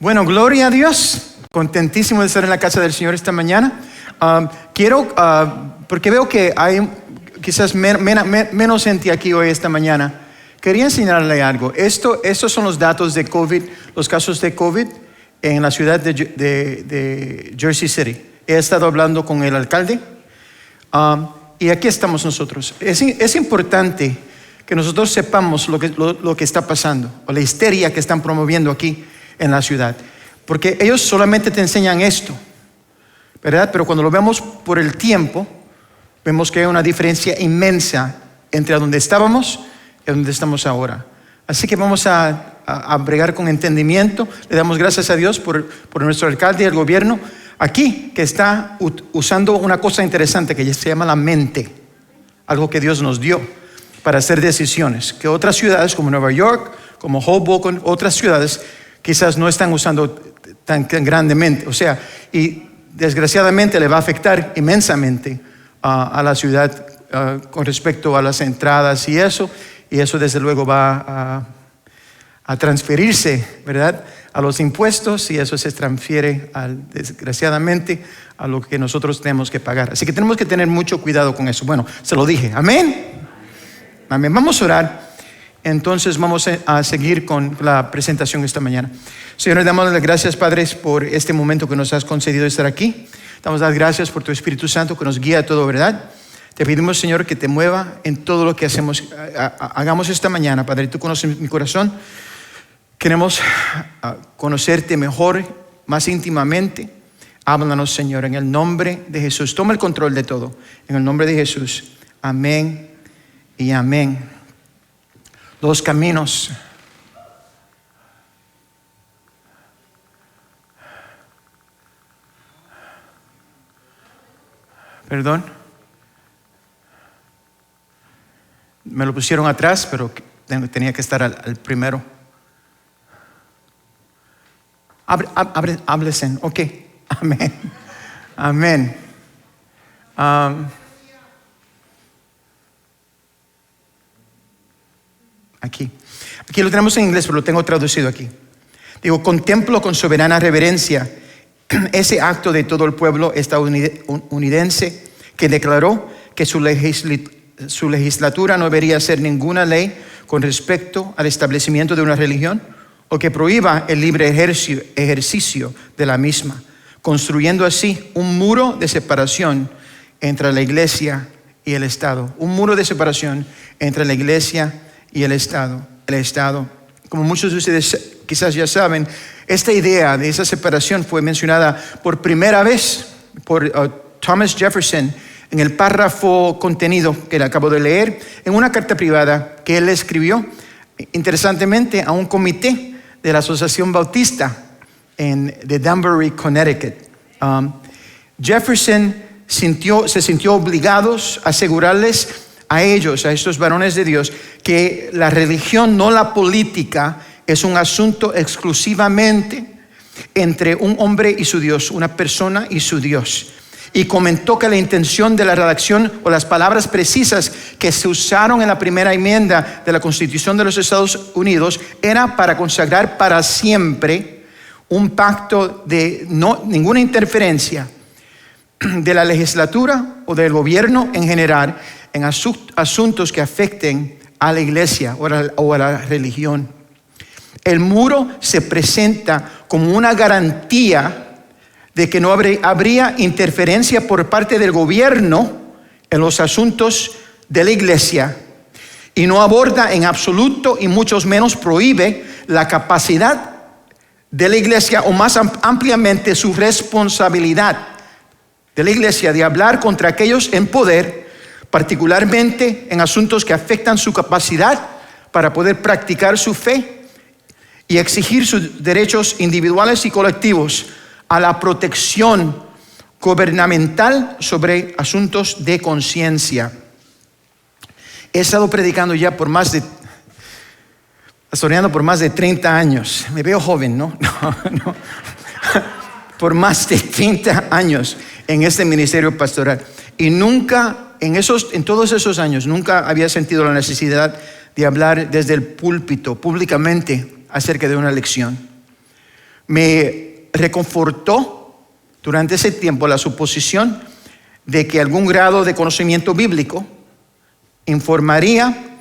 Bueno, gloria a Dios. Contentísimo de estar en la casa del Señor esta mañana. Porque veo que hay quizás menos gente aquí hoy esta mañana. Quería enseñarle algo. Estos son los datos de COVID, los casos de COVID en la ciudad de Jersey City. He estado hablando con el alcalde y aquí estamos nosotros. Es importante que nosotros sepamos lo que está pasando, o la histeria que están promoviendo aquí en la ciudad, porque ellos solamente te enseñan esto, ¿verdad? Pero cuando lo vemos por el tiempo, vemos que hay una diferencia inmensa entre donde estábamos y donde estamos ahora. Así que vamos a bregar con entendimiento. Le damos gracias a Dios por nuestro alcalde y el gobierno aquí, que está usando una cosa interesante que se llama la mente, algo que Dios nos dio para hacer decisiones, que otras ciudades como Nueva York, como Hoboken, otras ciudades quizás no están usando tan grandemente. O sea, y desgraciadamente le va a afectar inmensamente a la ciudad con respecto a las entradas y eso desde luego va a transferirse, ¿verdad?, a los impuestos, y eso se transfiere desgraciadamente a lo que nosotros tenemos que pagar. Así que tenemos que tener mucho cuidado con eso. Bueno, se lo dije. Amén. Amén. Vamos a orar. Entonces vamos a seguir con la presentación esta mañana. Señor, damos las gracias, Padre, por este momento que nos has concedido estar aquí. Damos las gracias por tu Espíritu Santo que nos guía a todo, ¿verdad? Te pedimos, Señor, que te mueva en todo lo que hagamos esta mañana, Padre. Tú conoces mi corazón. Queremos conocerte mejor, más íntimamente. Háblanos, Señor, en el nombre de Jesús. Toma el control de todo. En el nombre de Jesús. Amén y amén. Los caminos. Perdón. Me lo pusieron atrás, pero tenía que estar al primero. Háblesen. Ok. Amén. Amén. Aquí lo tenemos en inglés, pero lo tengo traducido aquí. Digo, contemplo con soberana reverencia ese acto de todo el pueblo estadounidense que declaró que su legislatura no debería hacer ninguna ley con respecto al establecimiento de una religión o que prohíba el libre ejercicio de la misma, construyendo así un muro de separación entre la iglesia y el Estado. Un muro de separación entre la iglesia y el Estado. Como muchos de ustedes quizás ya saben, esta idea de esa separación fue mencionada por primera vez por Thomas Jefferson en el párrafo contenido que le acabo de leer en una carta privada que él escribió, interesantemente, a un comité de la Asociación Bautista de Danbury, Connecticut. Jefferson se sintió obligado a asegurarles a ellos, a estos varones de Dios, que la religión, no la política, es un asunto exclusivamente entre un hombre y su Dios, una persona y su Dios. Y comentó que la intención de la redacción o las palabras precisas que se usaron en la primera enmienda de la Constitución de los Estados Unidos era para consagrar para siempre un pacto de ninguna interferencia de la legislatura o del gobierno en general en asuntos que afecten a la iglesia o a la religión. El muro se presenta como una garantía de que no habría interferencia por parte del gobierno en los asuntos de la iglesia, y no aborda en absoluto y mucho menos prohíbe la capacidad de la iglesia, o más ampliamente su responsabilidad de la iglesia de hablar contra aquellos en poder, particularmente en asuntos que afectan su capacidad para poder practicar su fe y exigir sus derechos individuales y colectivos a la protección gubernamental sobre asuntos de conciencia. He estado predicando ya pastoreando por más de 30 años. Me veo joven, ¿no? No. Por más de 30 años en este ministerio pastoral. Y nunca, en todos esos años, nunca había sentido la necesidad de hablar desde el púlpito, públicamente, acerca de una lección. Me reconfortó durante ese tiempo la suposición de que algún grado de conocimiento bíblico informaría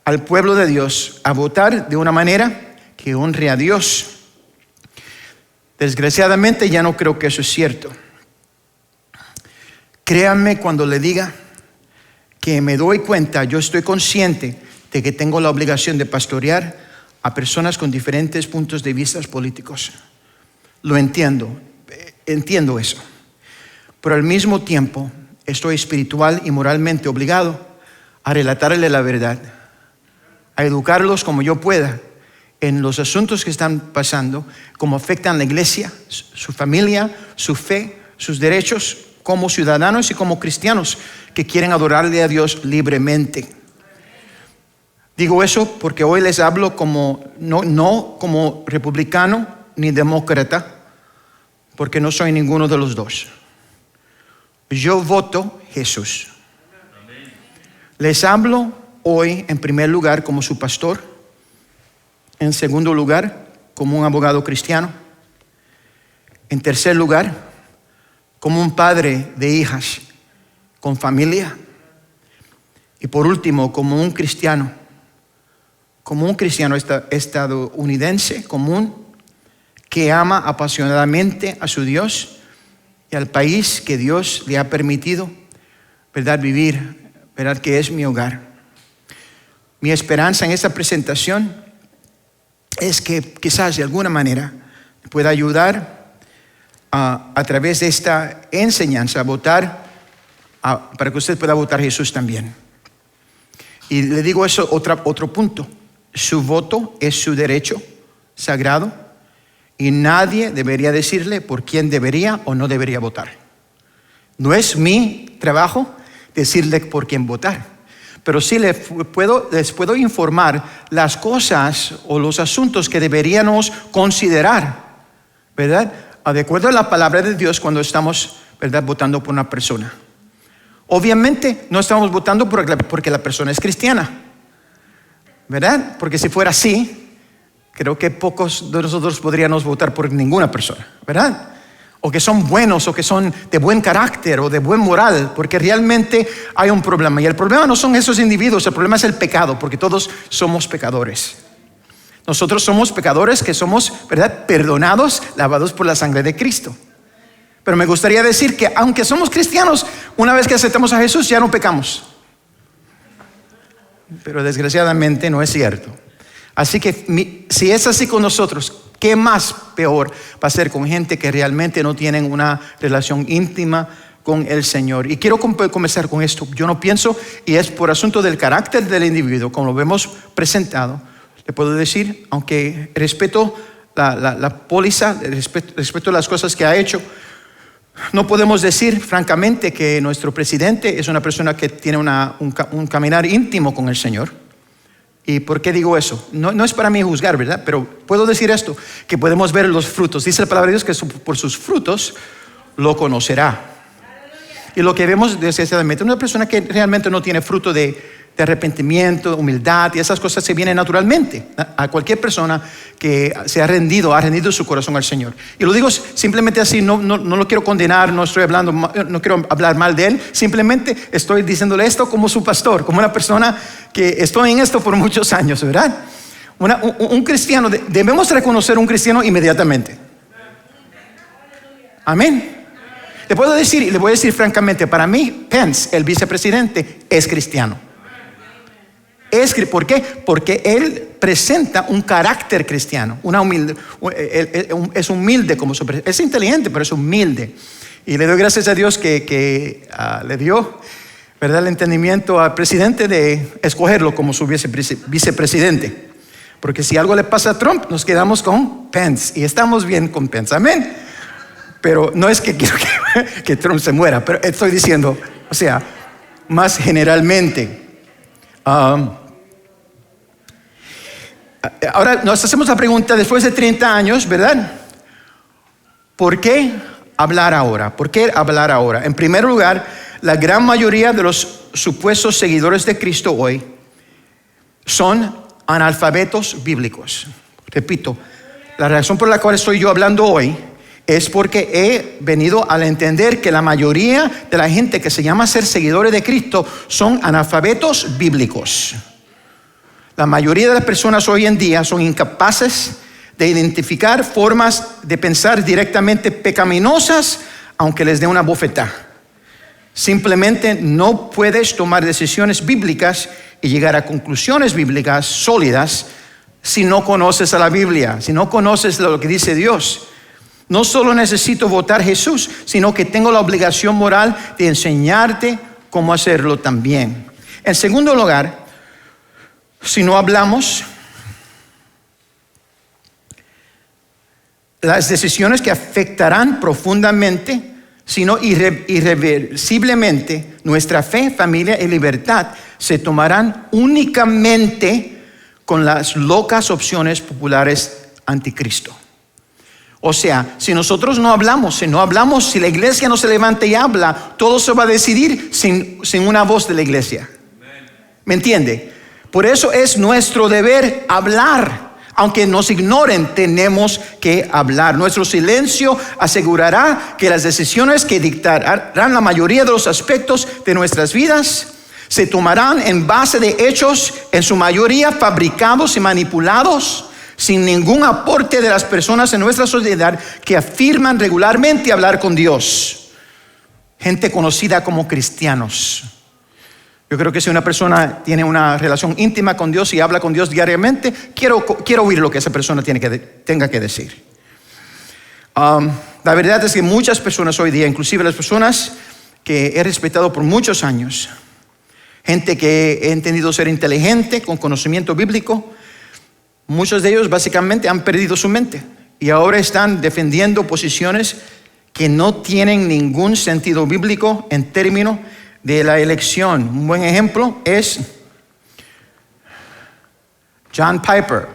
al pueblo de Dios a votar de una manera que honre a Dios. Desgraciadamente ya no creo que eso es cierto. Créanme cuando le diga que me doy cuenta, yo estoy consciente de que tengo la obligación de pastorear a personas con diferentes puntos de vista políticos. Lo entiendo eso. Pero al mismo tiempo estoy espiritual y moralmente obligado a relatarle la verdad, a educarlos como yo pueda en los asuntos que están pasando, cómo afectan la iglesia, su familia, su fe, sus derechos como ciudadanos y como cristianos que quieren adorarle a Dios libremente. Digo eso porque hoy les hablo no como republicano ni demócrata, porque no soy ninguno de los dos. Yo voto Jesús. Les hablo hoy en primer lugar como su pastor, en segundo lugar como un abogado cristiano, en tercer lugar como un padre de hijas con familia, y por último como un cristiano estadounidense común que ama apasionadamente a su Dios y al país que Dios le ha permitido, ¿verdad?, vivir, ¿verdad?, que es mi hogar. Mi esperanza en esta presentación es que quizás de alguna manera pueda ayudar a través de esta enseñanza a votar, para que usted pueda votar Jesús también. Y le digo eso, otro punto. Su voto es su derecho sagrado y nadie debería decirle por quién debería o no debería votar. No es mi trabajo decirle por quién votar, pero sí les puedo informar las cosas o los asuntos que deberíamos considerar, ¿verdad?, de acuerdo a la palabra de Dios cuando estamos, ¿verdad?, votando por una persona. Obviamente no estamos votando porque la persona es cristiana, ¿verdad? Porque si fuera así, creo que pocos de nosotros podríamos votar por ninguna persona, ¿verdad? O que son buenos, o que son de buen carácter, o de buen moral, porque realmente hay un problema. Y el problema no son esos individuos, el problema es el pecado, porque todos somos pecadores. Nosotros somos pecadores que somos, ¿verdad?, perdonados, lavados por la sangre de Cristo. Pero me gustaría decir que aunque somos cristianos, una vez que aceptamos a Jesús ya no pecamos. Pero desgraciadamente no es cierto. Así que si es así con nosotros, ¿qué más peor va a ser con gente que realmente no tienen una relación íntima con el Señor? Y quiero comenzar con esto. Yo no pienso, y es por asunto del carácter del individuo, como lo vemos presentado, le puedo decir, aunque respeto la póliza, respeto las cosas que ha hecho, no podemos decir francamente que nuestro presidente es una persona que tiene un caminar íntimo con el Señor. ¿Y por qué digo eso? No es para mí juzgar, ¿verdad? Pero puedo decir esto, que podemos ver los frutos. Dice la palabra de Dios que por sus frutos lo conocerá. Y lo que vemos desgraciadamente, una persona que realmente no tiene fruto de arrepentimiento, humildad, y esas cosas se vienen naturalmente a cualquier persona que se ha rendido su corazón al Señor. Y lo digo simplemente así, no lo quiero condenar, no quiero hablar mal de él, simplemente estoy diciéndole esto como su pastor, como una persona que estoy en esto por muchos años, ¿verdad? Un cristiano, debemos reconocer un cristiano inmediatamente. Amén. Le puedo decir, y le voy a decir francamente, para mí Pence, el vicepresidente, es cristiano. ¿Por qué? Porque él presenta un carácter cristiano, es humilde como es inteligente, pero es humilde. Y le doy gracias a Dios que le dio, ¿verdad?, el entendimiento al presidente de escogerlo como su vicepresidente. Porque si algo le pasa a Trump, nos quedamos con Pence y estamos bien con Pence. Amén. Pero no es que quiero que Trump se muera, pero estoy diciendo, o sea, más generalmente. Ahora nos hacemos la pregunta, después de 30 años, ¿verdad? ¿Por qué hablar ahora? ¿Por qué hablar ahora? En primer lugar, la gran mayoría de los supuestos seguidores de Cristo hoy son analfabetos bíblicos. Repito, La razón por la cual estoy yo hablando hoy es porque he venido al entender que la mayoría de la gente que se llama ser seguidores de Cristo son analfabetos bíblicos. La mayoría de las personas hoy en día son incapaces de identificar formas de pensar directamente pecaminosas, aunque les dé una bofetada. Simplemente no puedes tomar decisiones bíblicas y llegar a conclusiones bíblicas sólidas si no conoces a la Biblia, si no conoces lo que dice Dios. No solo necesito votar a Jesús, sino que tengo la obligación moral de enseñarte cómo hacerlo también. En segundo lugar, si no hablamos, las decisiones que afectarán profundamente, sino irreversiblemente, nuestra fe, familia y libertad se tomarán únicamente con las locas opciones populares anticristo. O sea, si nosotros no hablamos, si la iglesia no se levanta y habla, todo se va a decidir sin una voz de la iglesia. ¿Me entiende? Por eso es nuestro deber hablar. Aunque nos ignoren, tenemos que hablar. Nuestro silencio asegurará que las decisiones que dictarán la mayoría de los aspectos de nuestras vidas se tomarán en base de hechos, en su mayoría fabricados y manipulados, sin ningún aporte de las personas en nuestra sociedad que afirman regularmente hablar con Dios. Gente conocida como cristianos. Yo creo que si una persona tiene una relación íntima con Dios y habla con Dios diariamente, quiero oír lo que esa persona tenga que decir. La verdad es que muchas personas hoy día, inclusive las personas que he respetado por muchos años, gente que he entendido ser inteligente, con conocimiento bíblico, muchos de ellos básicamente han perdido su mente y ahora están defendiendo posiciones que no tienen ningún sentido bíblico en términos de la elección. Un buen ejemplo es John Piper.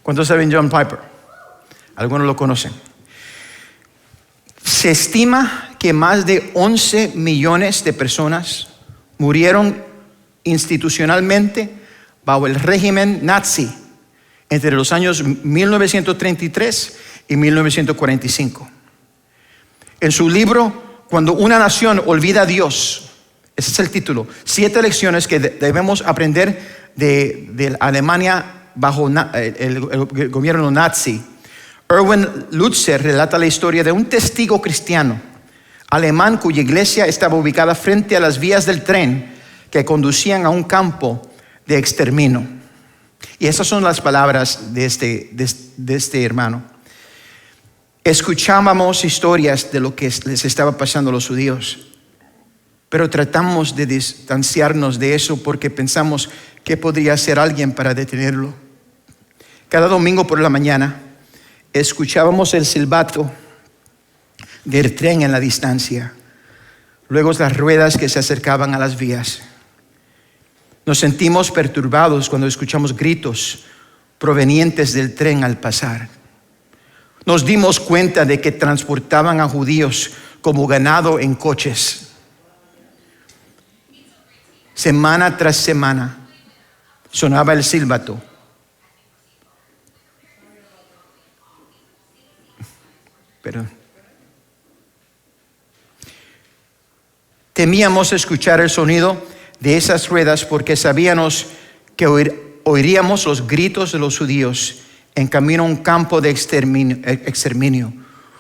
¿Cuántos saben John Piper? Algunos lo conocen. Se estima que más de 11 millones de personas murieron institucionalmente bajo el régimen nazi entre los años 1933 y 1945. En su libro, Cuando una nación olvida a Dios, ese es el título, 7 lecciones que debemos aprender de Alemania bajo el gobierno nazi. Erwin Lutzer relata la historia de un testigo cristiano alemán cuya iglesia estaba ubicada frente a las vías del tren que conducían a un campo de exterminio. Y esas son las palabras de este hermano. Escuchábamos historias de lo que les estaba pasando a los judíos, pero tratamos de distanciarnos de eso porque pensamos que podría hacer alguien para detenerlo. Cada domingo por la mañana escuchábamos el silbato del tren en la distancia, luego las ruedas que se acercaban a las vías. Nos sentimos perturbados cuando escuchamos gritos provenientes del tren al pasar. Nos dimos cuenta de que transportaban a judíos como ganado en coches. Semana tras semana sonaba el silbato. Perdón. Temíamos escuchar el sonido de esas ruedas porque sabíamos que oiríamos los gritos de los judíos en camino a un campo de exterminio.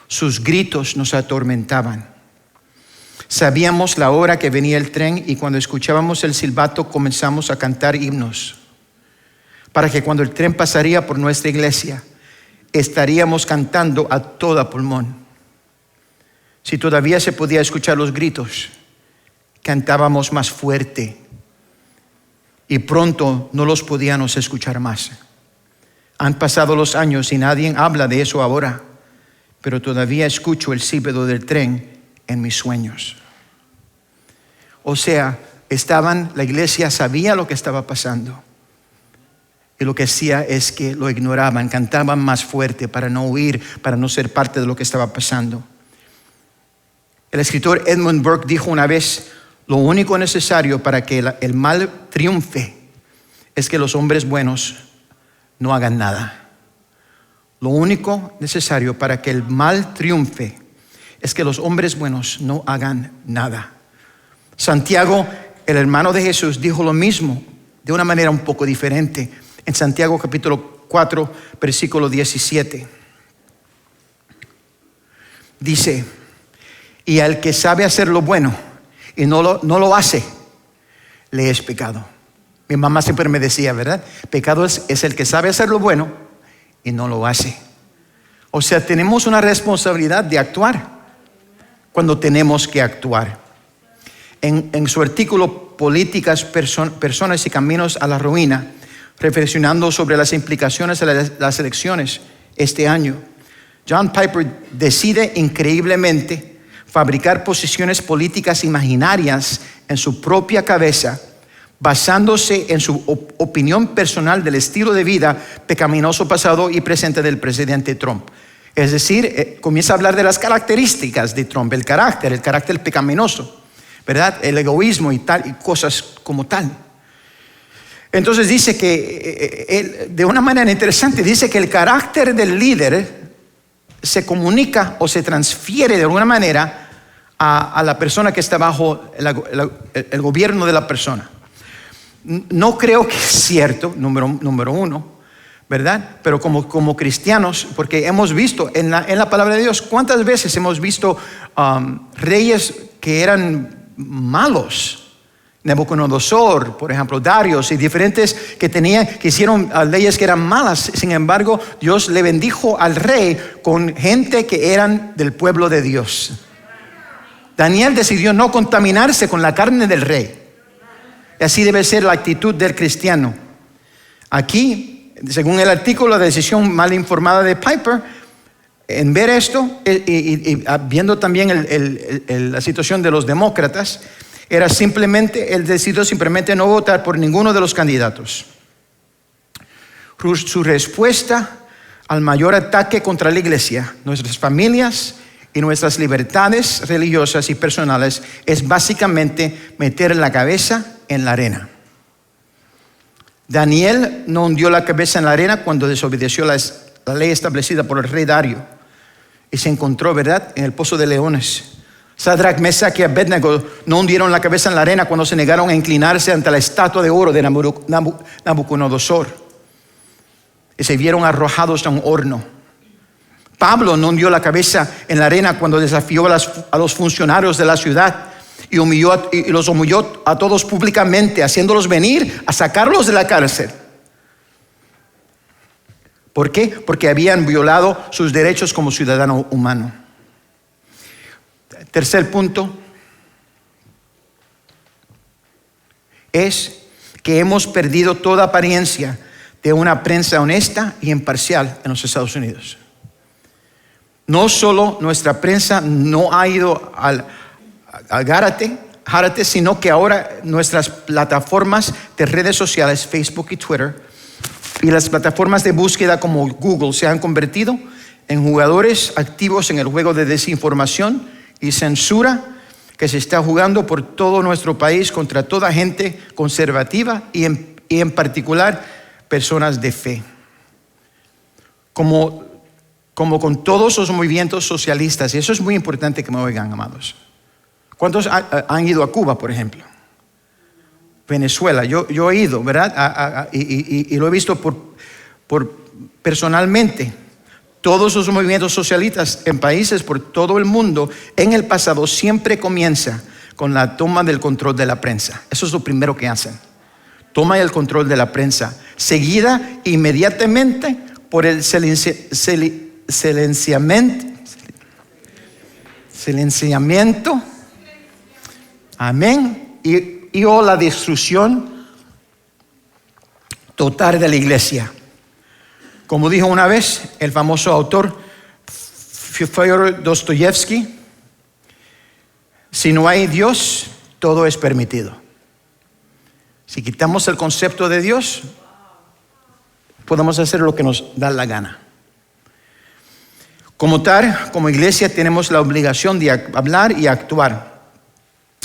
Sus gritos nos atormentaban. Sabíamos la hora que venía el tren y cuando escuchábamos el silbato comenzamos a cantar himnos para que cuando el tren pasaría por nuestra iglesia estaríamos cantando a todo pulmón. Si todavía se podía escuchar los gritos, cantábamos más fuerte y pronto no los podíamos escuchar más. Han pasado los años y nadie habla de eso ahora, pero todavía escucho el silbido del tren en mis sueños. O sea, la iglesia sabía lo que estaba pasando y lo que hacía es que lo ignoraban, cantaban más fuerte para no oír, para no ser parte de lo que estaba pasando. El escritor Edmund Burke dijo una vez: lo único necesario para que el mal triunfe es que los hombres buenos no hagan nada. Lo único necesario para que el mal triunfe es que los hombres buenos no hagan nada. Santiago, el hermano de Jesús, dijo lo mismo de una manera un poco diferente en Santiago capítulo 4, versículo 17. Dice: y al que sabe hacer lo bueno y no lo hace, le es pecado. Mi mamá siempre me decía, ¿verdad? Pecado es el que sabe hacer lo bueno y no lo hace. O sea, tenemos una responsabilidad de actuar cuando tenemos que actuar. En su artículo Políticas, Personas y Caminos a la Ruina, reflexionando sobre las implicaciones de las elecciones este año, John Piper decide increíblemente fabricar posiciones políticas imaginarias en su propia cabeza, basándose en su opinión personal del estilo de vida pecaminoso pasado y presente del presidente Trump. Es decir, comienza a hablar de las características de Trump, el carácter pecaminoso, ¿verdad? El egoísmo y tal, y cosas como tal. Entonces dice que, de una manera interesante, dice que el carácter del líder se comunica o se transfiere de alguna manera a la persona que está bajo el gobierno de la persona. No creo que es cierto, número uno, ¿verdad? Pero como cristianos, porque hemos visto en la palabra de Dios, ¿cuántas veces hemos visto reyes que eran malos? Nabucodonosor, por ejemplo, Darius y diferentes que hicieron leyes que eran malas. Sin embargo, Dios le bendijo al rey con gente que eran del pueblo de Dios. Daniel decidió no contaminarse con la carne del rey. Y así debe ser la actitud del cristiano. Aquí, según el artículo, la decisión mal informada de Piper, en ver esto y viendo también la situación de los demócratas, era simplemente, él decidió simplemente no votar por ninguno de los candidatos. Su respuesta al mayor ataque contra la iglesia, nuestras familias y nuestras libertades religiosas y personales, es básicamente meter la cabeza en la arena. Daniel no hundió la cabeza en la arena cuando desobedeció la ley establecida por el rey Dario y se encontró, ¿verdad?, en el pozo de leones. Sadrach, Mesach y Abednego no hundieron la cabeza en la arena cuando se negaron a inclinarse ante la estatua de oro de Nabucodonosor y se vieron arrojados a un horno. Pablo no hundió la cabeza en la arena cuando desafió a los funcionarios de la ciudad y los humilló a todos públicamente, haciéndolos venir a sacarlos de la cárcel. ¿Por qué? Porque habían violado sus derechos como ciudadano humano. Tercer punto es que hemos perdido toda apariencia de una prensa honesta y imparcial en los Estados Unidos. No solo nuestra prensa no ha ido al gárate, sino que ahora nuestras plataformas de redes sociales, Facebook y Twitter, y las plataformas de búsqueda como Google se han convertido en jugadores activos en el juego de desinformación y censura que se está jugando por todo nuestro país contra toda gente conservativa y en particular personas de fe. Como con todos los movimientos socialistas, y eso es muy importante que me oigan, amados. ¿Cuántos han ido a Cuba, por ejemplo? Venezuela, yo he ido, ¿verdad? Y lo he visto personalmente. Todos los movimientos socialistas en países por todo el mundo en el pasado siempre comienza con la toma del control de la prensa. Eso es lo primero que hacen. Toma el control de la prensa, seguida inmediatamente por el silenciamiento, amén, y o la destrucción total de la iglesia. Como dijo una vez el famoso autor Fyodor Dostoyevsky, si no hay Dios, todo es permitido. Si quitamos el concepto de Dios, podemos hacer lo que nos da la gana. Como tal, como iglesia tenemos la obligación de hablar y actuar.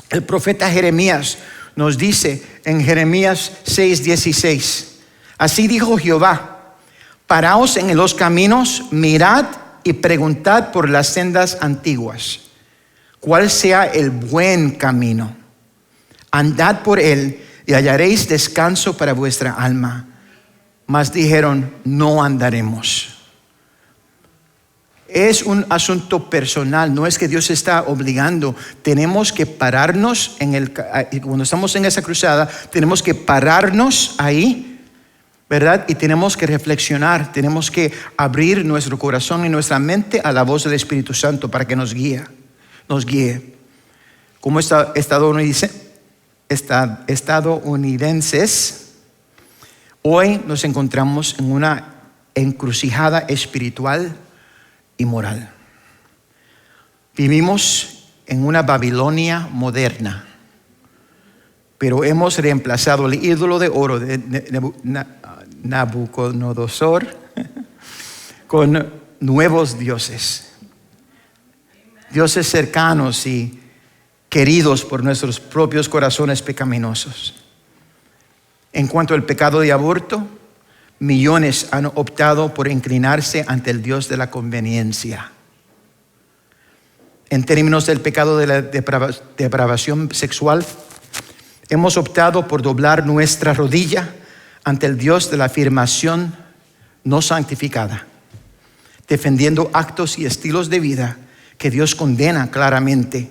El profeta Jeremías nos dice en Jeremías 6:16, así dijo Jehová: Paraos en los caminos, mirad y preguntad por las sendas antiguas, cuál sea el buen camino. Andad por él y hallaréis descanso para vuestra alma. Mas dijeron, no andaremos. Es un asunto personal, no es que Dios está obligando. Tenemos que pararnos cuando estamos en esa cruzada, tenemos que pararnos ahí, ¿verdad? Y tenemos que reflexionar, tenemos que abrir nuestro corazón y nuestra mente a la voz del Espíritu Santo para que nos guíe. Como estadounidenses, hoy nos encontramos en una encrucijada espiritual y moral. Vivimos en una Babilonia moderna, pero hemos reemplazado el ídolo de oro de Nabucodonosor con nuevos dioses, dioses cercanos y queridos por nuestros propios corazones pecaminosos. En cuanto al pecado de aborto, millones han optado por inclinarse ante el Dios de la conveniencia. En términos del pecado de la depravación sexual, hemos optado por doblar nuestra rodilla ante el Dios de la afirmación no santificada, defendiendo actos y estilos de vida que Dios condena claramente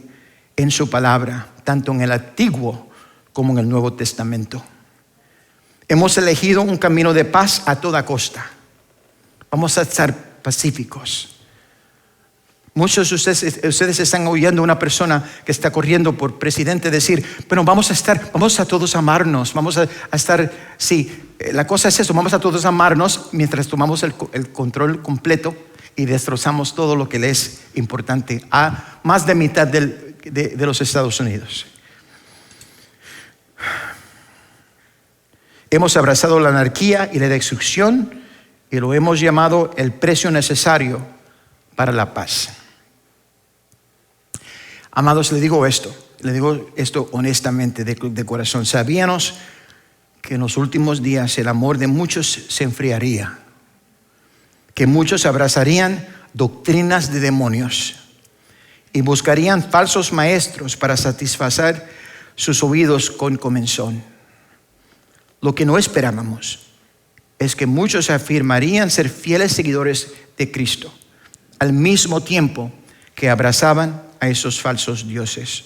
en su palabra, tanto en el Antiguo como en el Nuevo Testamento. Hemos elegido un camino de paz a toda costa. Vamos a estar pacíficos. Muchos de ustedes están oyendo a una persona que está corriendo por presidente decir, bueno, vamos a todos amarnos, vamos a estar, sí, la cosa es eso, vamos a todos amarnos mientras tomamos el control completo y destrozamos todo lo que le es importante a más de mitad de los Estados Unidos. Hemos abrazado la anarquía y la destrucción y lo hemos llamado el precio necesario para la paz. Amados, le digo esto honestamente de corazón. Sabíamos que en los últimos días el amor de muchos se enfriaría, que muchos abrazarían doctrinas de demonios y buscarían falsos maestros para satisfacer sus oídos con comezón. Lo que no esperábamos es que muchos afirmarían ser fieles seguidores de Cristo, al mismo tiempo que abrazaban a esos falsos dioses.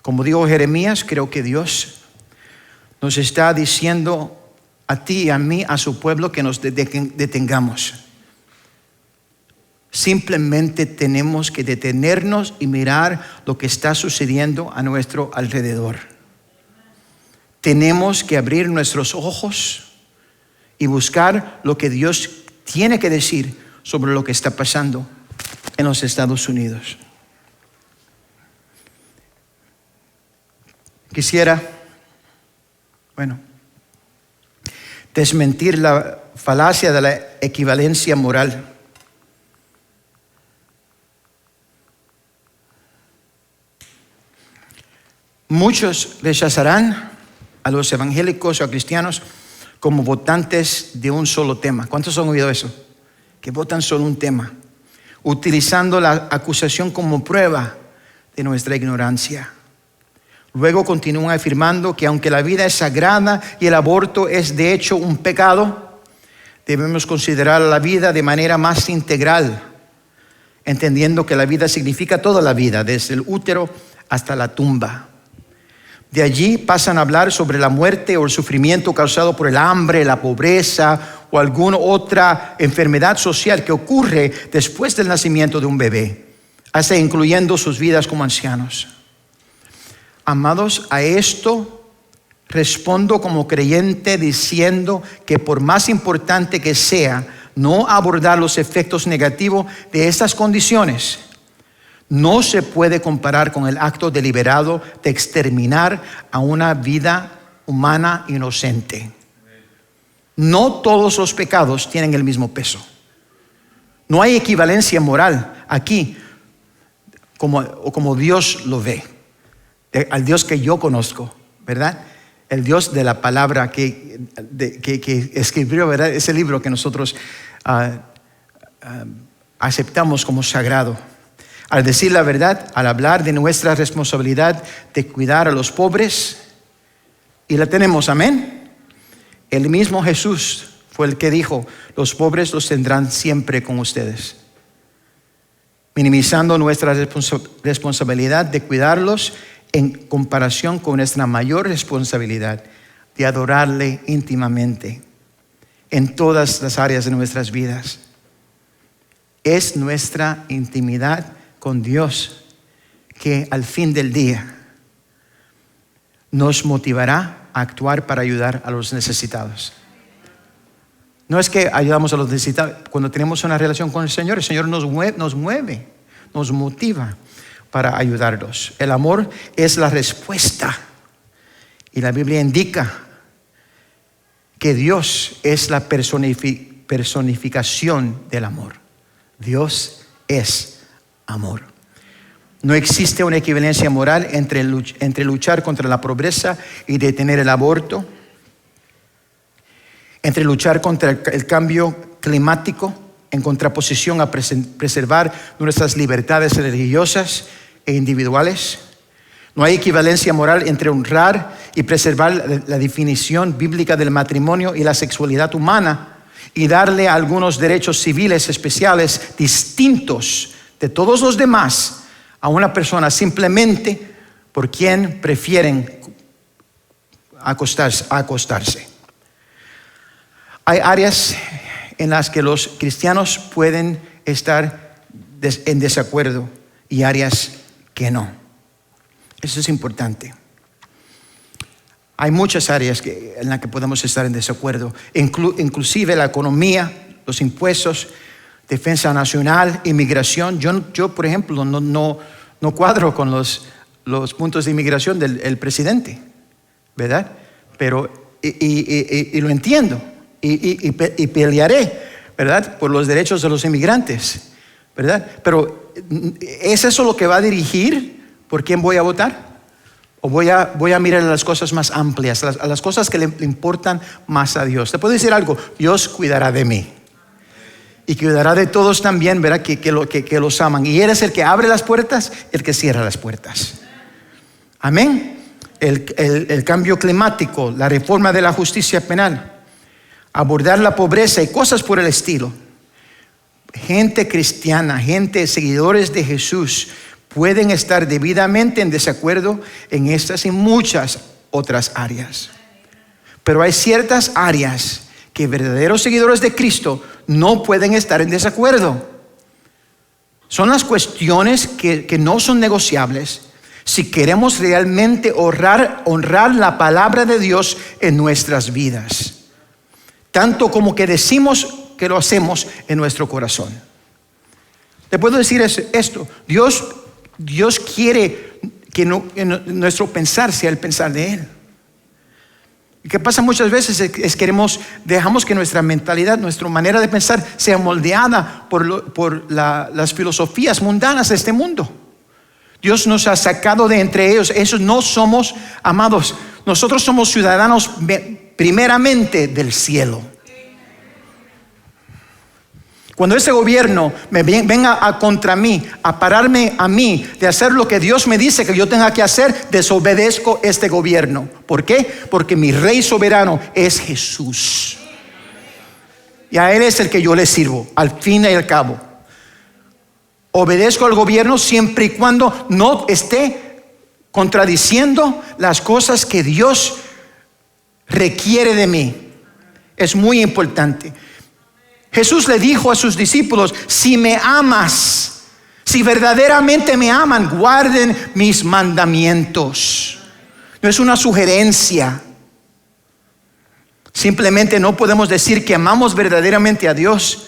Como dijo Jeremías, creo que Dios nos está diciendo a ti y a mí, a su pueblo, que nos detengamos. Simplemente tenemos que detenernos y mirar lo que está sucediendo a nuestro alrededor. Tenemos que abrir nuestros ojos y buscar lo que Dios tiene que decir sobre lo que está pasando en los Estados Unidos. Quisiera, desmentir la falacia de la equivalencia moral. Muchos rechazarán a los evangélicos o a cristianos como votantes de un solo tema. ¿Cuántos han oído eso? Que votan solo un tema, utilizando la acusación como prueba de nuestra ignorancia. Luego continúan afirmando que aunque la vida es sagrada y el aborto es de hecho un pecado, debemos considerar la vida de manera más integral, entendiendo que la vida significa toda la vida, desde el útero hasta la tumba. De allí pasan a hablar sobre la muerte o el sufrimiento causado por el hambre, la pobreza o alguna otra enfermedad social que ocurre después del nacimiento de un bebé, hasta incluyendo sus vidas como ancianos. Amados, a esto respondo como creyente diciendo que por más importante que sea no abordar los efectos negativos de estas condiciones, no se puede comparar con el acto deliberado de exterminar a una vida humana inocente. No todos los pecados tienen el mismo peso. No hay equivalencia moral aquí como Dios lo ve, al Dios que yo conozco, ¿verdad? el Dios de la palabra que escribió, ¿verdad? Ese libro que nosotros aceptamos como sagrado. Al decir la verdad, al hablar de nuestra responsabilidad de cuidar a los pobres, y la tenemos, amén. El mismo Jesús fue el que dijo: los pobres los tendrán siempre con ustedes. Minimizando nuestra responsabilidad de cuidarlos en comparación con nuestra mayor responsabilidad de adorarle íntimamente en todas las áreas de nuestras vidas. Es nuestra intimidad con Dios que al fin del día nos motivará a actuar para ayudar a los necesitados. No es que ayudamos a los necesitados. Cuando tenemos una relación con el Señor nos mueve, nos motiva para ayudarlos. El amor es la respuesta. Y la Biblia indica que Dios es la personificación del amor. Dios es amor. No existe una equivalencia moral entre luchar contra la pobreza y detener el aborto, entre luchar contra el cambio climático en contraposición a preservar nuestras libertades religiosas e individuales. No hay equivalencia moral entre honrar y preservar la definición bíblica del matrimonio y la sexualidad humana y darle algunos derechos civiles especiales distintos de todos los demás a una persona simplemente por quien prefieren acostarse. Hay áreas en las que los cristianos pueden estar en desacuerdo y áreas que no. Eso es importante. Hay muchas áreas en las que podemos estar en desacuerdo, inclusive la economía, los impuestos, defensa nacional, inmigración. Yo por ejemplo, no cuadro con los puntos de inmigración del presidente, ¿verdad? Pero y lo entiendo y pelearé, ¿verdad? Por los derechos de los inmigrantes, ¿verdad? Pero ¿es eso lo que va a dirigir por quién voy a votar? ¿O voy a mirar a las cosas más amplias, a las cosas que le importan más a Dios? Te puedo decir algo: Dios cuidará de mí y cuidará de todos también, ¿verdad? Que los aman. Y Él es el que abre las puertas, el que cierra las puertas. Amén. El cambio climático, la reforma de la justicia penal, abordar la pobreza y cosas por el estilo. Gente cristiana, seguidores de Jesús, pueden estar debidamente en desacuerdo en estas y muchas otras áreas. Pero hay ciertas áreas que verdaderos seguidores de Cristo no pueden estar en desacuerdo. Son las cuestiones que no son negociables si queremos realmente honrar la palabra de Dios en nuestras vidas, tanto como que decimos que lo hacemos en nuestro corazón. Te puedo decir esto: Dios quiere que nuestro pensar sea el pensar de Él. Y que pasa muchas veces es dejamos que nuestra mentalidad, nuestra manera de pensar sea moldeada por las filosofías mundanas de este mundo. Dios nos ha sacado de entre ellos. Esos no somos amados. Nosotros somos ciudadanos primeramente del cielo. Cuando ese gobierno me venga contra mí, a pararme a mí de hacer lo que Dios me dice que yo tenga que hacer, desobedezco este gobierno. ¿Por qué? Porque mi Rey soberano es Jesús. Y a Él es el que yo le sirvo, al fin y al cabo. Obedezco al gobierno siempre y cuando no esté contradiciendo las cosas que Dios requiere de mí. Es muy importante. Jesús le dijo a sus discípulos: si me amas, si verdaderamente me aman, guarden mis mandamientos. No es una sugerencia. Simplemente no podemos decir que amamos verdaderamente a Dios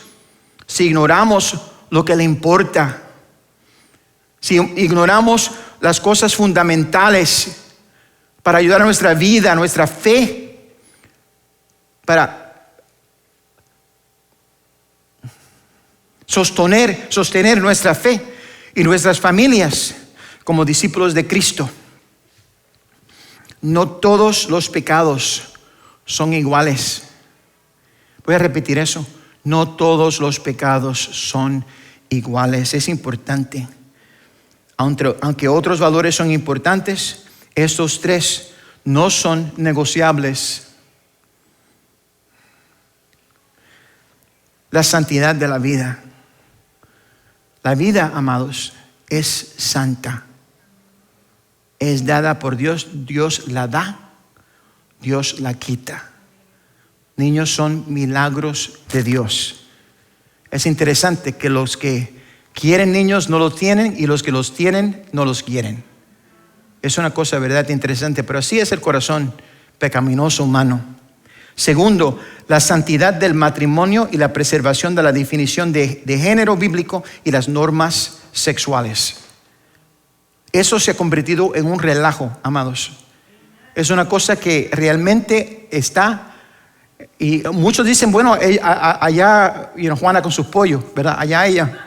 si ignoramos lo que le importa, si ignoramos las cosas fundamentales para ayudar a nuestra vida, a nuestra fe, para sostener nuestra fe y nuestras familias como discípulos de Cristo. No todos los pecados son iguales. Voy a repetir eso. No todos los pecados son iguales. Es importante. Aunque otros valores son importantes, estos tres no son negociables. La santidad de la vida. La vida, amados, es santa. Es dada por Dios. Dios la da, Dios la quita. Niños son milagros de Dios. Es interesante que los que quieren niños no los tienen y los que los tienen no los quieren. Es una cosa, verdad, interesante, pero así es el corazón pecaminoso humano. Segundo, la santidad del matrimonio y la preservación de la definición de género bíblico y las normas sexuales. Eso se ha convertido en un relajo, amados. Es una cosa que realmente está, y muchos dicen, bueno, allá Juana con sus pollos, ¿verdad? Allá ella.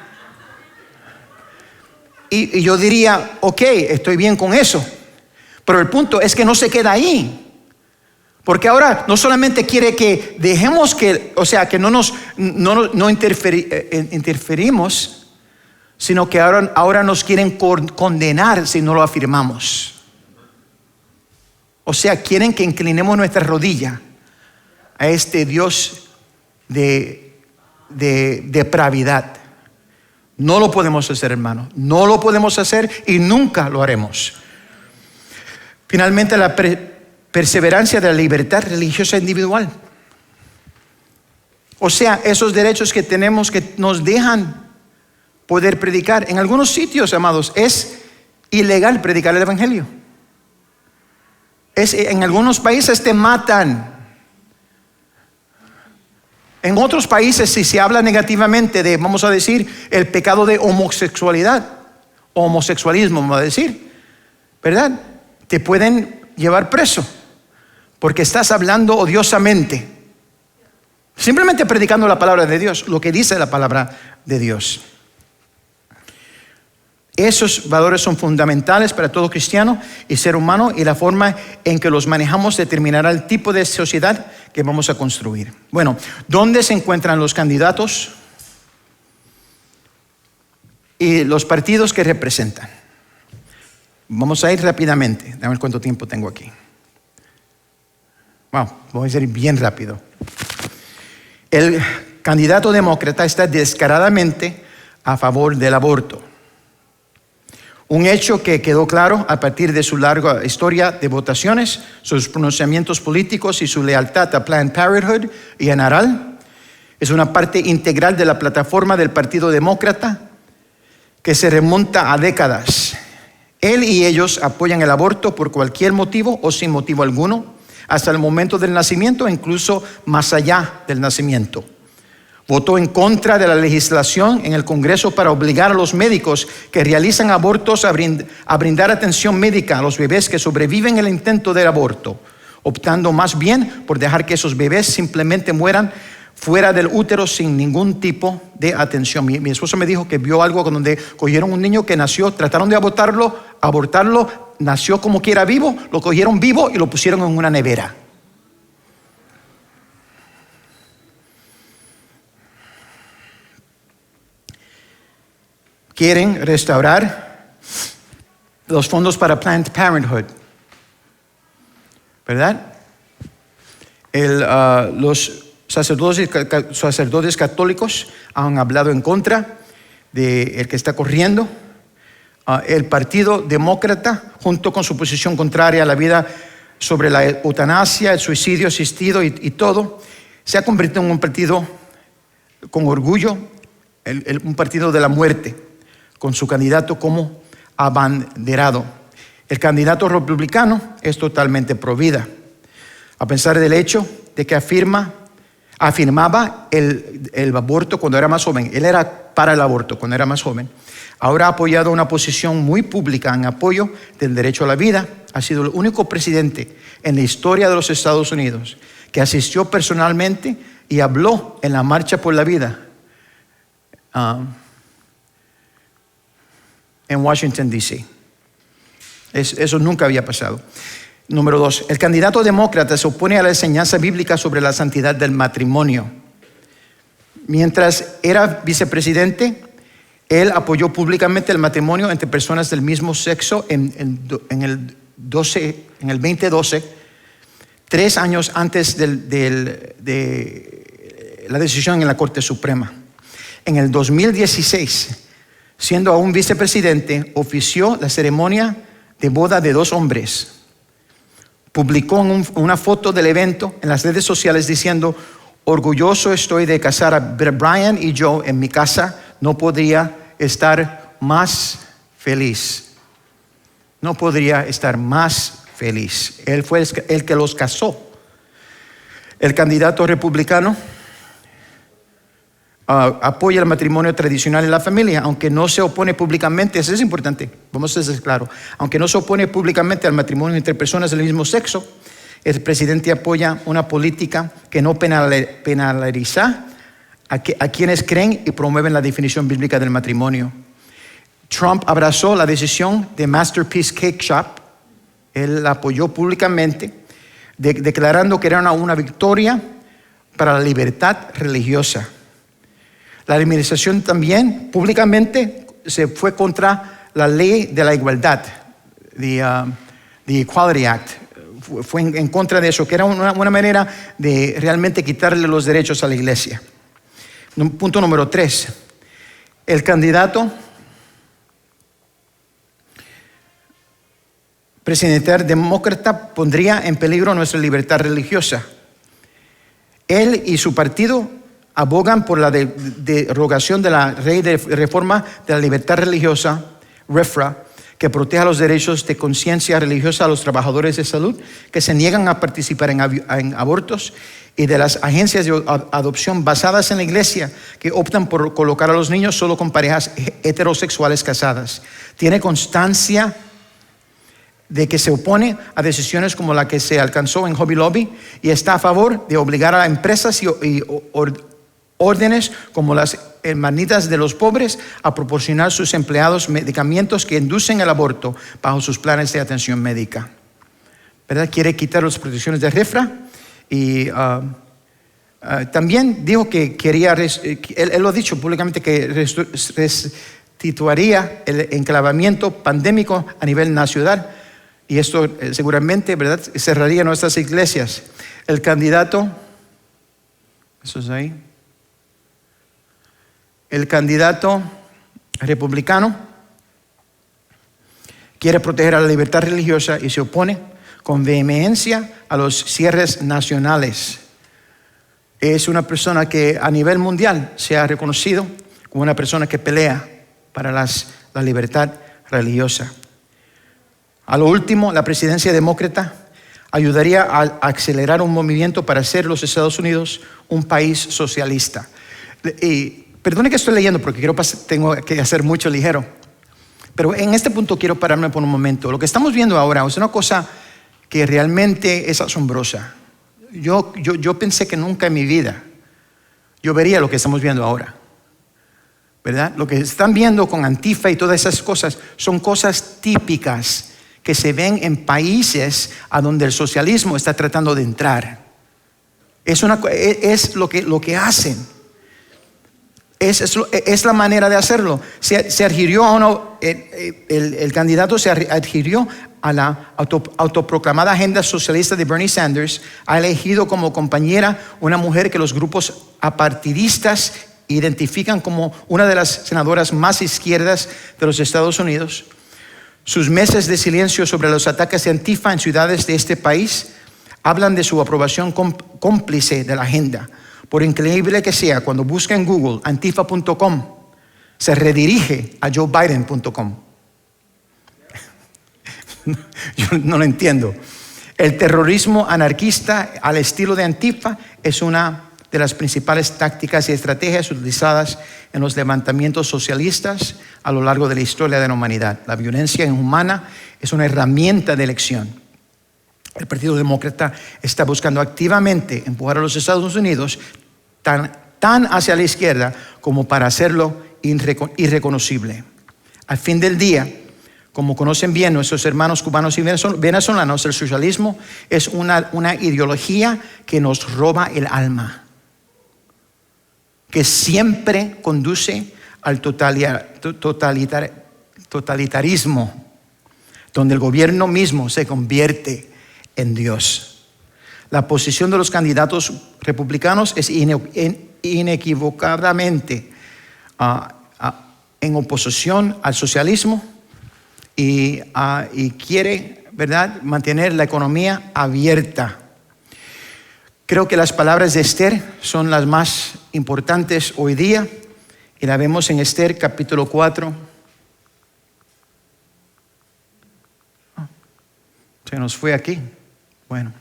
Y yo diría, ok, estoy bien con eso. Pero el punto es que no se queda ahí. Porque ahora no solamente quiere que dejemos que, o sea, que no interferimos, sino que ahora nos quieren condenar si no lo afirmamos. O sea, quieren que inclinemos nuestra rodilla a este Dios de depravidad. No lo podemos hacer, hermano. No lo podemos hacer y nunca lo haremos. Finalmente, la perseverancia de la libertad religiosa individual. O sea, esos derechos que tenemos que nos dejan poder predicar. En algunos sitios, amados, es ilegal predicar el evangelio. En algunos países te matan. En otros países, si se habla negativamente de, vamos a decir, el pecado de homosexualidad, o homosexualismo, vamos a decir, ¿verdad? Te pueden llevar preso porque estás hablando odiosamente. Simplemente predicando la palabra de Dios, lo que dice la palabra de Dios. Esos valores son fundamentales para todo cristiano y ser humano, y la forma en que los manejamos determinará el tipo de sociedad que vamos a construir. Bueno, ¿dónde se encuentran los candidatos y los partidos que representan? Vamos a ir rápidamente. Dame cuánto tiempo tengo aquí. Voy a ir bien rápido. El candidato demócrata está descaradamente a favor del aborto. Un hecho que quedó claro a partir de su larga historia de votaciones, sus pronunciamientos políticos y su lealtad a Planned Parenthood y a NARAL. Es una parte integral de la plataforma del Partido Demócrata que se remonta a décadas. Él y ellos apoyan el aborto por cualquier motivo o sin motivo alguno, hasta el momento del nacimiento e incluso más allá del nacimiento. Votó en contra de la legislación en el Congreso para obligar a los médicos que realizan abortos a brindar atención médica a los bebés que sobreviven el intento del aborto, optando más bien por dejar que esos bebés simplemente mueran fuera del útero sin ningún tipo de atención. Mi esposa me dijo que vio algo donde cogieron un niño que nació, trataron de abortarlo, nació como quiera vivo, lo cogieron vivo y lo pusieron en una nevera. Quieren restaurar los fondos para Planned Parenthood, ¿verdad? Los sacerdotes católicos han hablado en contra del que está corriendo. El Partido Demócrata, junto con su posición contraria a la vida sobre la eutanasia, el suicidio asistido y todo, se ha convertido en un partido con orgullo, un partido de la muerte, con su candidato como abanderado. El candidato republicano es totalmente pro vida, a pesar del hecho de que afirmaba el aborto cuando era más joven. Él era para el aborto cuando era más joven. Ahora ha apoyado una posición muy pública en apoyo del derecho a la vida. Ha sido el único presidente en la historia de los Estados Unidos que asistió personalmente y habló en la Marcha por la Vida en Washington, D.C. Eso nunca había pasado. Número 2, el candidato demócrata se opone a la enseñanza bíblica sobre la santidad del matrimonio. Mientras era vicepresidente, él apoyó públicamente el matrimonio entre personas del mismo sexo en el 2012, 3 años antes de la decisión en la Corte Suprema. En el 2016, siendo aún vicepresidente, ofició la ceremonia de boda de 2 hombres. Publicó una foto del evento en las redes sociales diciendo: orgulloso estoy de casar a Brian y yo en mi casa, no podría estar más feliz. No podría estar más feliz. Él fue el que los casó. El candidato republicano apoya el matrimonio tradicional en la familia, aunque no se opone públicamente. Eso es importante, vamos a ser claros. Aunque no se opone públicamente al matrimonio entre personas del mismo sexo, el presidente apoya una política que no penaliza a quienes creen y promueven la definición bíblica del matrimonio. Trump abrazó la decisión de Masterpiece Cake Shop. Él la apoyó públicamente, declarando que era una victoria para la libertad religiosa. La administración también públicamente se fue contra la ley de la igualdad, the Equality Act. Fue en contra de eso, que era una manera de realmente quitarle los derechos a la iglesia. Punto número 3. El candidato presidencial demócrata pondría en peligro nuestra libertad religiosa. Él y su partido abogan por la derogación de la ley de reforma de la libertad religiosa, RFRA, que proteja los derechos de conciencia religiosa a los trabajadores de salud que se niegan a participar en abortos, y de las agencias de adopción basadas en la iglesia que optan por colocar a los niños solo con parejas heterosexuales casadas. Tiene constancia de que se opone a decisiones como la que se alcanzó en Hobby Lobby y está a favor de obligar a empresas y órdenes como las Hermanitas de los Pobres a proporcionar a sus empleados medicamentos que inducen el aborto bajo sus planes de atención médica. ¿Verdad? Quiere quitar las protecciones de RFRA y también dijo que quería, él lo ha dicho públicamente, que restituiría el enclavamiento pandémico a nivel nacional, y esto seguramente, ¿verdad?, cerraría nuestras iglesias. El candidato, eso es ahí. El candidato republicano quiere proteger a la libertad religiosa y se opone con vehemencia a los cierres nacionales. Es una persona que a nivel mundial se ha reconocido como una persona que pelea para la libertad religiosa. A lo último, la presidencia demócrata ayudaría a acelerar un movimiento para hacer los Estados Unidos un país socialista. Y perdone que estoy leyendo porque tengo que hacer mucho ligero, pero en este punto quiero pararme por un momento. Lo que estamos viendo ahora es una cosa que realmente es asombrosa. Yo pensé que nunca en mi vida yo vería lo que estamos viendo ahora, ¿verdad? Lo que están viendo con Antifa y todas esas cosas son cosas típicas que se ven en países a donde el socialismo está tratando de entrar. Es lo que hacen. Es la manera de hacerlo. Se adhirió el candidato se adhirió a la autoproclamada agenda socialista de Bernie Sanders. Ha elegido como compañera una mujer que los grupos apartidistas identifican como una de las senadoras más izquierdas de los Estados Unidos. Sus meses de silencio sobre los ataques de Antifa en ciudades de este país hablan de su aprobación cómplice de la agenda. Por increíble que sea, cuando busca en Google antifa.com, se redirige a joebiden.com. Yo no lo entiendo. El terrorismo anarquista al estilo de Antifa es una de las principales tácticas y estrategias utilizadas en los levantamientos socialistas a lo largo de la historia de la humanidad. La violencia inhumana es una herramienta de elección. El Partido Demócrata está buscando activamente empujar a los Estados Unidos tan hacia la izquierda como para hacerlo irreconocible. Al fin del día, Como conocen bien nuestros hermanos cubanos y venezolanos, el socialismo es una ideología que nos roba el alma, que siempre conduce al totalitarismo, donde el gobierno mismo se convierte en Dios. La posición de los candidatos republicanos es inequívocamente en oposición al socialismo y quiere, ¿verdad?, mantener la economía abierta. Creo que las palabras de Esther son las más importantes hoy día y la vemos en Esther capítulo 4. Se nos fue aquí. Bueno.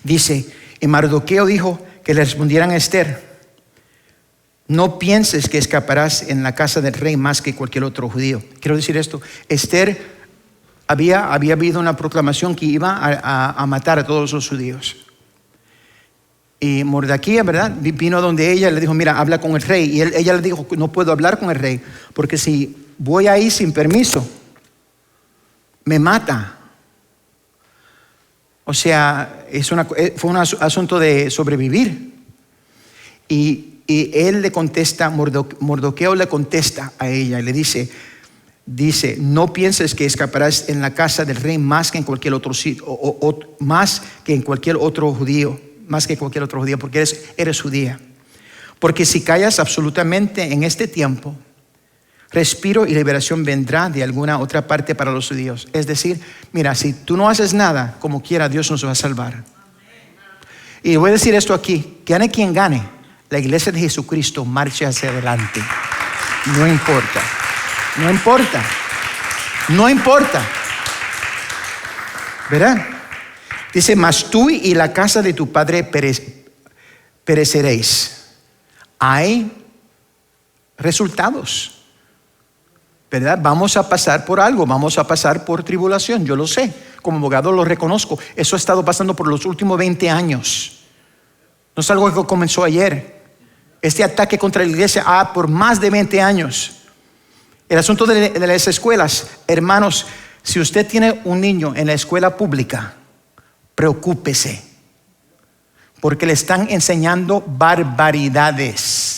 Dice, y Mardoqueo dijo que le respondieran a Esther: no pienses que escaparás en la casa del rey más que cualquier otro judío. Quiero decir esto, Esther había habido una proclamación que iba a matar a todos los judíos. Y Mordequía, ¿verdad?, vino donde ella, le dijo, mira, habla con el rey. Y ella le dijo, no puedo hablar con el rey, porque si voy ahí sin permiso, me mata. O sea, fue un asunto de sobrevivir. Y él le contesta, Mardoqueo le contesta a ella y le dice, no pienses que escaparás en la casa del rey más que en cualquier otro sitio, más que en cualquier otro judío, porque eres judía. Porque si callas absolutamente en este tiempo, respiro y liberación vendrá de alguna otra parte para los judíos. Es decir, mira, si tú no haces nada, como quiera, Dios nos va a salvar. Y voy a decir esto aquí, gane quien gane, la iglesia de Jesucristo marcha hacia adelante. No importa. ¿Verdad? Dice, mas tú y la casa de tu padre pereceréis. Hay resultados. ¿Verdad? Vamos a pasar por algo, vamos a pasar por tribulación, yo lo sé, como abogado lo reconozco. Eso ha estado pasando por los últimos 20 años. No es algo que comenzó ayer. Este ataque contra la iglesia por más de 20 años. El asunto de las escuelas, hermanos, si usted tiene un niño en la escuela pública, preocúpese, porque le están enseñando barbaridades.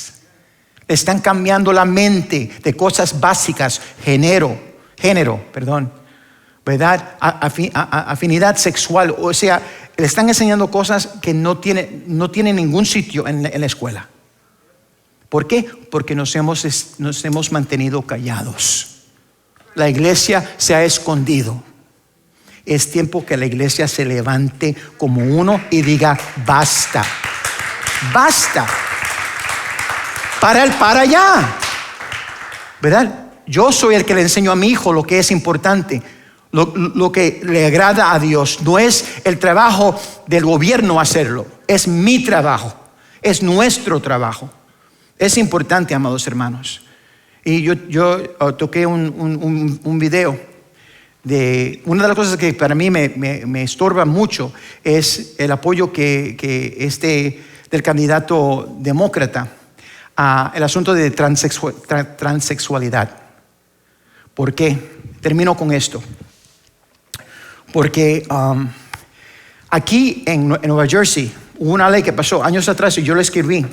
Le están cambiando la mente de cosas básicas, género, ¿verdad? Afinidad sexual, o sea, le están enseñando cosas que no tienen ningún sitio en la escuela. ¿Por qué? Porque nos hemos mantenido callados. La iglesia se ha escondido. Es tiempo que la iglesia se levante como uno y diga, basta. Para allá. ¿Verdad? Yo soy el que le enseño a mi hijo lo que es importante, lo que le agrada a Dios. No es el trabajo del gobierno hacerlo, es mi trabajo, es nuestro trabajo. Es importante, amados hermanos. Y yo toqué un video de una de las cosas que para mí me estorba mucho es el apoyo que del candidato demócrata a el asunto de transexualidad. ¿Por qué? Termino con esto. Porque aquí en Nueva Jersey hubo una ley que pasó años atrás y yo la escribí.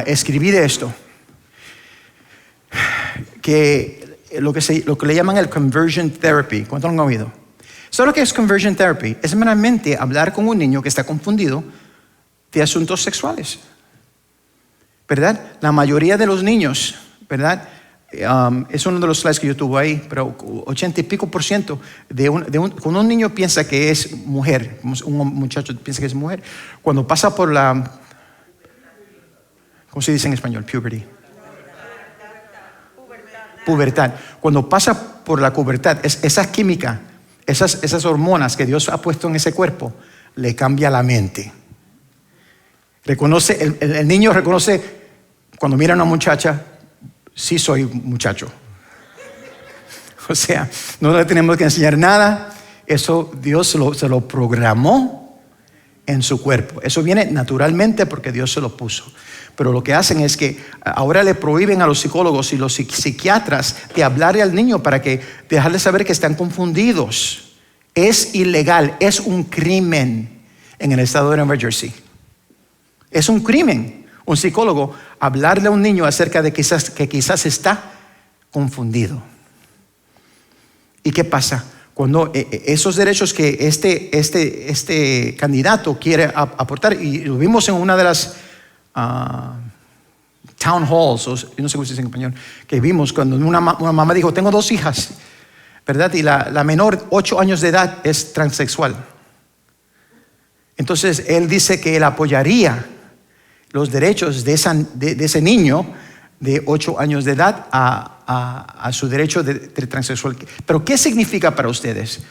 Escribí de esto, que lo que le llaman el conversion therapy. ¿Cuánto lo han oído? ¿Sabes lo que es conversion therapy? Es meramente hablar con un niño que está confundido de asuntos sexuales, ¿verdad? La mayoría de los niños, ¿verdad? Es uno de los slides que yo tuve ahí, pero 80 y pico % cuando un niño piensa que es mujer, un muchacho piensa que es mujer, cuando pasa por la, ¿cómo se dice en español? Pubertad. Cuando pasa por la pubertad, esa química, esas hormonas que Dios ha puesto en ese cuerpo, le cambia la mente. Reconoce, el niño reconoce cuando mira a una muchacha, sí soy muchacho. O sea, no le tenemos que enseñar nada. Eso Dios se lo programó en su cuerpo. Eso viene naturalmente porque Dios se lo puso. Pero lo que hacen es que ahora le prohíben a los psicólogos y los psiquiatras de hablarle al niño para que dejarle saber que están confundidos. Es ilegal, es un crimen en el estado de Nueva Jersey. Es un crimen, un psicólogo, hablarle a un niño acerca de que quizás está confundido. ¿Y qué pasa? Cuando esos derechos que este candidato quiere aportar, y lo vimos en una de las town halls, no sé cómo se dice en español, que vimos cuando una mamá dijo, tengo 2 hijas, ¿verdad? Y la menor, 8 años de edad, es transexual. Entonces él dice que él apoyaría los derechos de ese niño de 8 años de edad a su derecho de transexual. Pero ¿qué significa para ustedes?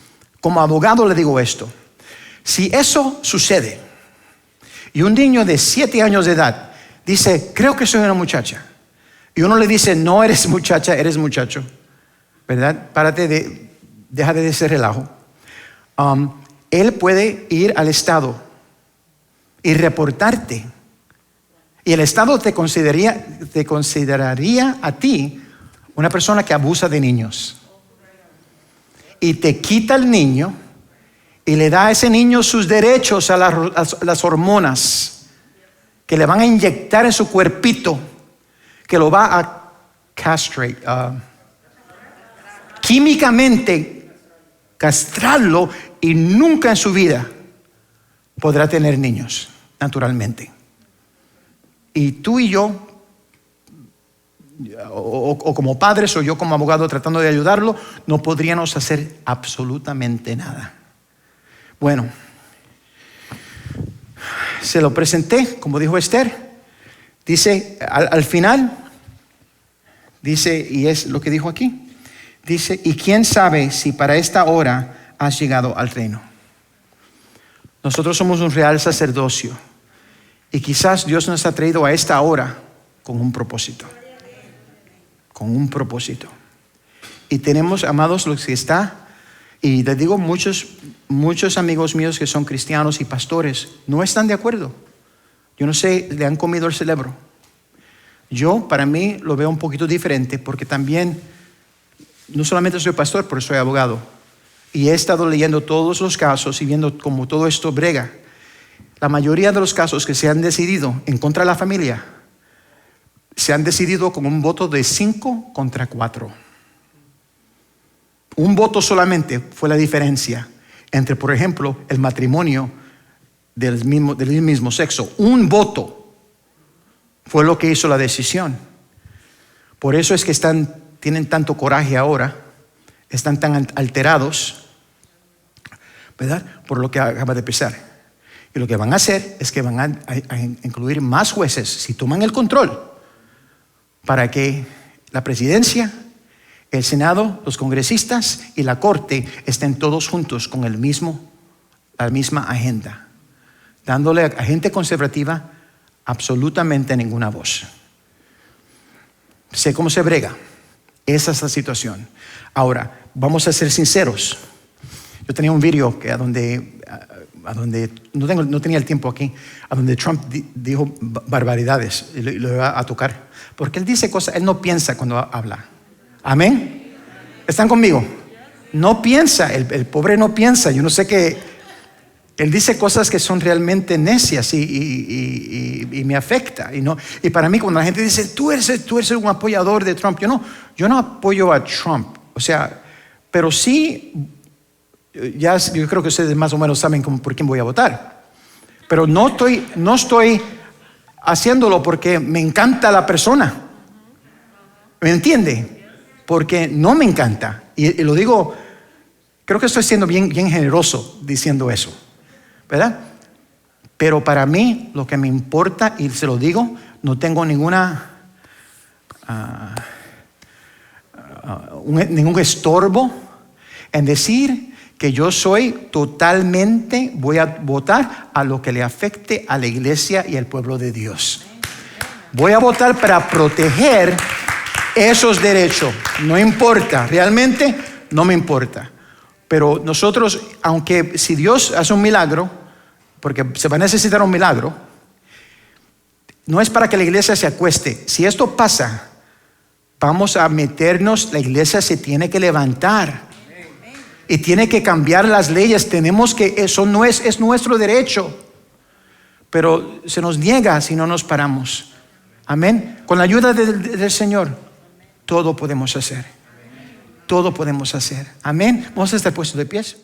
Como abogado le digo esto. Si eso sucede y un niño de 7 años de edad dice, creo que soy una muchacha, y uno le dice, no eres muchacha, eres muchacho, ¿verdad? Párate, deja de ese relajo. Él puede ir al Estado y reportarte. Y el Estado te consideraría a ti una persona que abusa de niños. Y te quita el niño y le da a ese niño sus derechos a las hormonas que le van a inyectar en su cuerpito, que lo va a castrate, químicamente castrarlo, y nunca en su vida podrá tener niños naturalmente. Y tú y yo, o como padres o yo como abogado tratando de ayudarlo, no podríamos hacer absolutamente nada. Bueno, se lo presenté, como dijo Esther. Dice al final, dice, y es lo que dijo aquí, dice, y quién sabe si para esta hora has llegado al reino. Nosotros somos un real sacerdocio, y quizás Dios nos ha traído a esta hora con un propósito. Con un propósito. Y tenemos, amados, los que está, y les digo, muchos amigos míos que son cristianos y pastores no están de acuerdo. Yo no sé, le han comido el cerebro. Yo, para mí, lo veo un poquito diferente, porque también, no solamente soy pastor, pero soy abogado. Y he estado leyendo todos los casos y viendo cómo todo esto brega. La mayoría de los casos que se han decidido en contra de la familia, se han decidido con un voto de 5 contra 4. Un voto solamente fue la diferencia entre, por ejemplo, el matrimonio del mismo sexo. Un voto fue lo que hizo la decisión. Por eso es que tienen tanto coraje ahora, están tan alterados, ¿verdad? Por lo que acaba de pasar. Y lo que van a hacer es que van a incluir más jueces si toman el control, para que la presidencia, el Senado, los congresistas y la Corte estén todos juntos con la misma agenda, dándole a gente conservativa absolutamente ninguna voz. Sé cómo se brega. Esa es la situación. Ahora, vamos a ser sinceros. Yo tenía un video que a donde no tenía el tiempo aquí, a donde Trump dijo barbaridades y lo iba a tocar. Porque él dice cosas, él no piensa cuando habla. ¿Amén? ¿Están conmigo? No piensa, el pobre no piensa. Yo no sé qué. Él dice cosas que son realmente necias y me afecta. Y para mí, cuando la gente dice, tú eres un apoyador de Trump, yo no apoyo a Trump. O sea, pero sí, yo creo que ustedes más o menos saben por quién voy a votar. Pero no estoy haciéndolo porque me encanta la persona. ¿Me entiende? Porque no me encanta. Y lo digo, creo que estoy siendo bien generoso diciendo eso, ¿verdad? Pero para mí, lo que me importa, y se lo digo, no tengo ningún estorbo en decir que yo voy a votar a lo que le afecte a la iglesia y al pueblo de Dios. Voy a votar para proteger esos derechos. No importa, realmente no me importa. Pero nosotros, aunque si Dios hace un milagro, porque se va a necesitar un milagro. No es para que la iglesia se acueste. Si esto pasa, vamos a meternos, la iglesia se tiene que levantar y tiene que cambiar las leyes. Tenemos que, eso no es nuestro derecho, pero se nos niega si no nos paramos. Amén. Con la ayuda del Señor, todo podemos hacer. Todo podemos hacer. Amén. Vamos a estar puestos de pies.